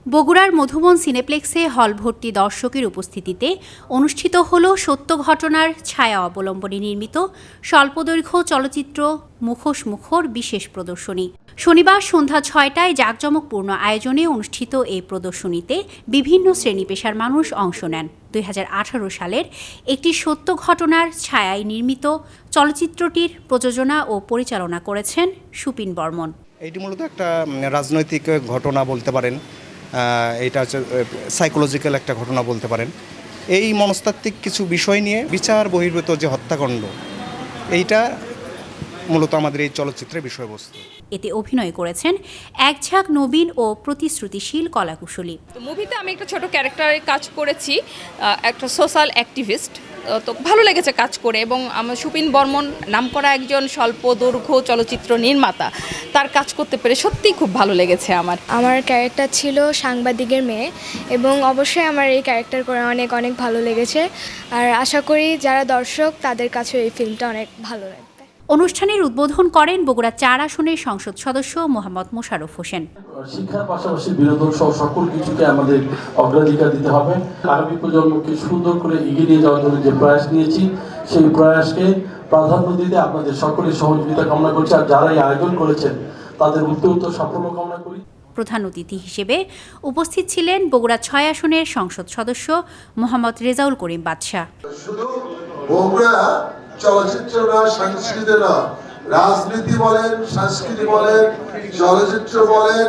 বগুড়ার মধুবন সিনেপ্লেক্সে হল ভর্তি দর্শকের উপস্থিতিতে অনুষ্ঠিত হল সত্য ঘটনার ছায়া অবলম্বনে নির্মিত স্বল্পদৈর্ঘ্য চলচ্চিত্র মুখোশ মুখর বিশেষ প্রদর্শনী। শনিবার সন্ধ্যা ৬টায় জাঁকজমকপূর্ণ আয়োজনে অনুষ্ঠিত এই প্রদর্শনীতে বিভিন্ন শ্রেণী পেশার মানুষ অংশ নেন। ২০১৮ সালের একটি সত্য ঘটনার ছায়ায় নির্মিত চলচ্চিত্রটির প্রযোজনা ও পরিচালনা করেছেন সুপিন বর্মন। এটি মূলত একটা রাজনৈতিক ঘটনা বলতে পারেন, এটা হচ্ছে সাইকোলজিক্যাল একটা ঘটনা বলতে পারেন। এই মনস্তাত্ত্বিক কিছু বিষয় নিয়ে বিচার বহির্ভূত যে হত্যাকাণ্ড, এইটা মূলত আমাদের এই চলচ্চিত্রের বিষয়বস্তু। এতে অভিনয় করেছেন এক ঝাঁক নবীন ও প্রতিশ্রুতিশীল কলাকুশলী। মুভিতে আমি একটা ছোট ক্যারেক্টারে কাজ করেছি, একটা সোশ্যাল অ্যাক্টিভিস্ট। তো ভালো লেগেছে কাজ করে, এবং আমার সুপিন বর্মন নামকরা একজন স্বল্প দৈর্ঘ্য চলচ্চিত্র নির্মাতা, তার কাজ করতে পেরে সত্যিই খুব ভালো লেগেছে। আমার ক্যারেক্টার ছিল সাংবাদিকের মেয়ে, এবং অবশ্যই আমার এই ক্যারেক্টার করে অনেক অনেক ভালো লেগেছে। আর আশা করি যারা দর্শক তাদের কাছে এই ফিল্মটা অনেক ভালো লাগবে। অনুষ্ঠানের উদ্বোধন করেন বগুড়া ৪ আসনের সংসদ সদস্য মোহাম্মদ মোশাররফ হোসেন। শিক্ষার পাশাপাশি বিনোদন সহ সকল কিছুকে আমাদের অগ্রাধিকার দিতে হবে। আগামী প্রজন্মকে সুন্দর করে এগিয়ে নিয়ে যাওয়ার জন্য যে প্রয়াস নিয়েছি, সেই প্রয়াসকে প্রাধান্য দিতে আপনাদের সকলের সহযোগিতা কামনা করছি। আর যারা এই আয়োজন করেছেন তাদের উত্তর সাফল্য কামনা করি। প্রধান অতিথি হিসেবে উপস্থিত ছিলেন বগুড়া ৬ আসনের সংসদ সদস্য মোহাম্মদ রেজাউল করিম বাদশাহ। শুধু বগুড়া চলচ্চিত্র না, সংস্কৃতি না, রাজনীতি বলেন, সংস্কৃতি বলেন, চলচ্চিত্র বলেন,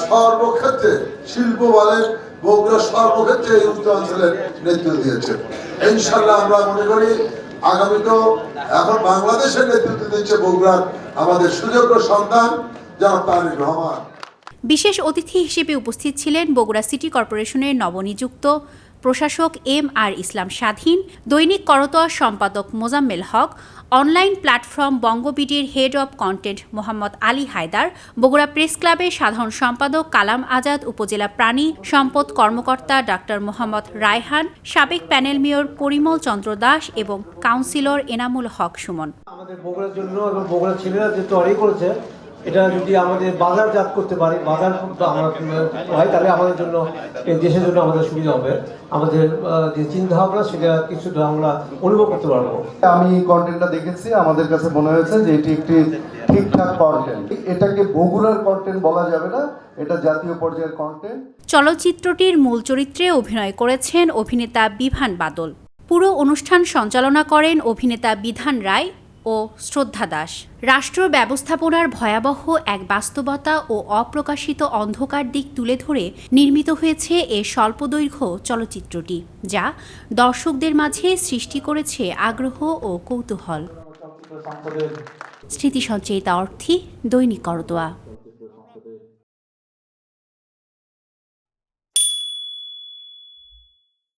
সর্বক্ষেত্রে শিল্প বলেন, বগুড়া সর্বক্ষেত্রে এই উত্তরাঞ্চলের নেতৃত্ব দিয়েছেন। ইনশাল্লাহ আমরা মনে করি আগামীতেও এখন বাংলাদেশের নেতৃত্ব দিচ্ছে বগুড়ার আমাদের সুযোগ্য সন্তান যারা তারেক রহমান। বিশেষ অতিথি হিসেবে উপস্থিত ছিলেন বগুড়া সিটি কর্পোরেশনের নবনিযুক্ত প্রশাসক MR ইসলাম স্বাধীন, দৈনিক করতোয়া সম্পাদক মোজাম্মেল হক, অনলাইন প্ল্যাটফর্ম বঙ্গবিডির head of content Mohammad Ali Haider, Bogura press ক্লাবের সাধারণ সম্পাদক কালাম আজাদ, উপজেলা প্রাণী সম্পদ কর্মকর্তা ডাক্তার মোহাম্মদ রায়হান, সাবেক প্যানেল মেয়র পরিমল চন্দ্র দাস এবং কাউন্সিলর এনামুল হক সুমন। আমাদের বগুড়ার জন্য এবং বগুড়ার ছেলেরা যে তৈরি করেছে, এটা যদি আমাদের বাজারজাত করতে পারি, বাজার হয়, তাহলে আমাদের জন্য, দেশের জন্য আমাদের সুবিধা হবে। আমাদের যে চিন্তা ভাবনা সেটা কিছুটা আমরা অনুভব করতে পারবো। আমি কন্টেন্টটা দেখেছি, আমাদের কাছে মনে হয়েছে যে এটি একটি ঠিকঠাক কন্টেন্ট। এটাকে বগুড়ার কন্টেন্ট বলা যাবে না, এটা জাতীয় পর্যায়ের কন্টেন্ট। চলচ্চিত্রটির মূল চরিত্রে অভিনয় করেছেন অভিনেতা বিভান বাদল। পুরো অনুষ্ঠান সঞ্চালনা করেন অভিনেতা বিধান রায় ও শ্রদ্ধা দাস। রাষ্ট্র ব্যবস্থাপনার ভয়াবহ এক বাস্তবতা ও অপ্রকাশিত অন্ধকার দিক তুলে ধরে নির্মিত হয়েছে এ স্বল্পদৈর্ঘ্য চলচ্চিত্রটি, যা দর্শকদের মাঝে সৃষ্টি করেছে আগ্রহ ও কৌতূহল। স্মৃতি সঞ্চয়িতা অর্থী, দৈনিক করতোয়া।